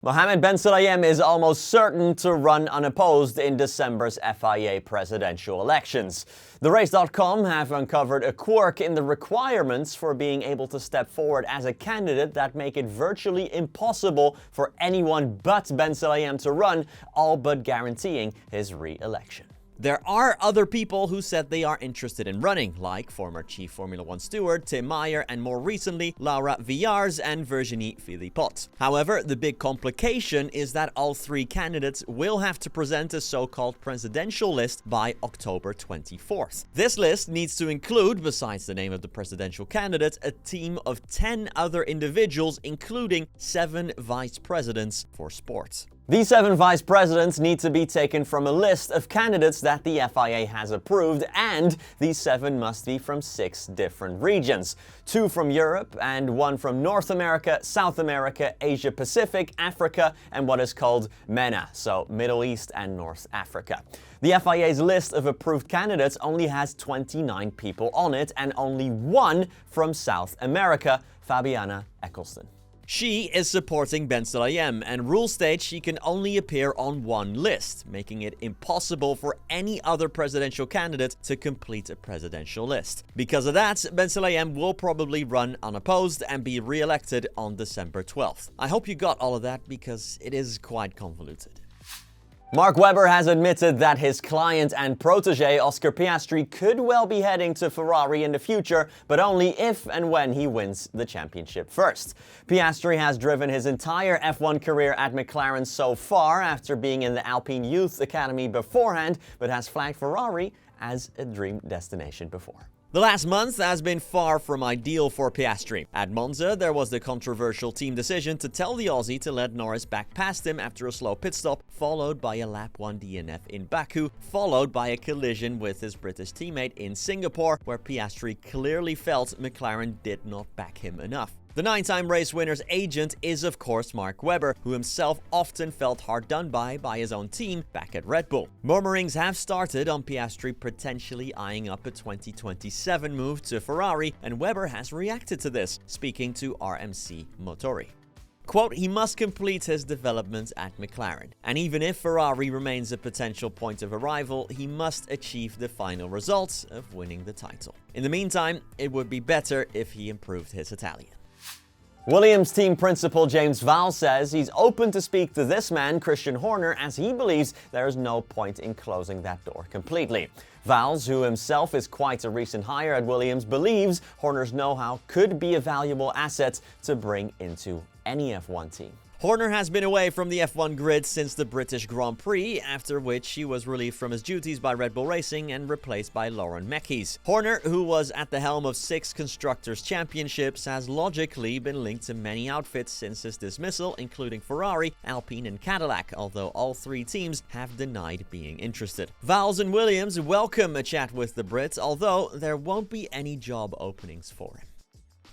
Mohammed Ben Sulayem is almost certain to run unopposed in December's FIA presidential elections. TheRace.com have uncovered a quirk in the requirements for being able to step forward as a candidate that make it virtually impossible for anyone but Ben Sulayem to run, all but guaranteeing his re-election. There are other people who said they are interested in running, like former Chief Formula 1 steward Tim Meyer and more recently Laura Villars and Virginie Philippot. However, the big complication is that all three candidates will have to present a so-called presidential list by October 24th. This list needs to include, besides the name of the presidential candidate, a team of 10 other individuals, including 7 vice presidents for sport. These 7 vice presidents need to be taken from a list of candidates that the FIA has approved, and these 7 must be from 6 different regions. 2 from Europe and 1 from North America, South America, Asia Pacific, Africa, and what is called MENA, so Middle East and North Africa. The FIA's list of approved candidates only has 29 people on it, and only 1 from South America, Fabiana Eccleston. She is supporting Ben Sulayem, and rules state she can only appear on one list, making it impossible for any other presidential candidate to complete a presidential list. Because of that, Ben Sulayem will probably run unopposed and be re-elected on December 12th. I hope you got all of that because it is quite convoluted. Mark Webber has admitted that his client and protégé Oscar Piastri could well be heading to Ferrari in the future, but only if and when he wins the championship first. Piastri has driven his entire F1 career at McLaren so far after being in the Alpine Youth Academy beforehand, but has flagged Ferrari as a dream destination before. The last month has been far from ideal for Piastri. At Monza, there was the controversial team decision to tell the Aussie to let Norris back past him after a slow pit stop, followed by a lap 1 DNF in Baku, followed by a collision with his British teammate in Singapore, where Piastri clearly felt McLaren did not back him enough. The 9-time race winner's agent is of course Mark Webber, who himself often felt hard done by his own team back at Red Bull. Murmurings have started on Piastri potentially eyeing up a 2027 move to Ferrari, and Webber has reacted to this, speaking to RMC Motori. Quote, he must complete his development at McLaren, and even if Ferrari remains a potential point of arrival, he must achieve the final result of winning the title. In the meantime, it would be better if he improved his Italian. Williams team principal James Vowles says he's open to speak to this man, Christian Horner, as he believes there is no point in closing that door completely. Vowles, who himself is quite a recent hire at Williams, believes Horner's know-how could be a valuable asset to bring into any F1 team. Horner has been away from the F1 grid since the British Grand Prix, after which he was relieved from his duties by Red Bull Racing and replaced by Lauren Mekis. Horner, who was at the helm of 6 Constructors' Championships, has logically been linked to many outfits since his dismissal, including Ferrari, Alpine and Cadillac, although all 3 teams have denied being interested. Vowles and Williams welcome a chat with the Brit, although there won't be any job openings for him.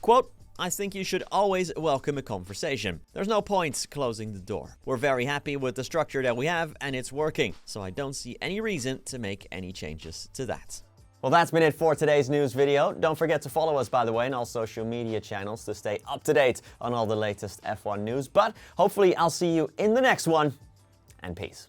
Quote, I think you should always welcome a conversation. There's no point closing the door. We're very happy with the structure that we have and it's working, so I don't see any reason to make any changes to that. Well, that's been it for today's news video. Don't forget to follow us, by the way, on all social media channels to stay up to date on all the latest F1 news. But hopefully I'll see you in the next one, and peace.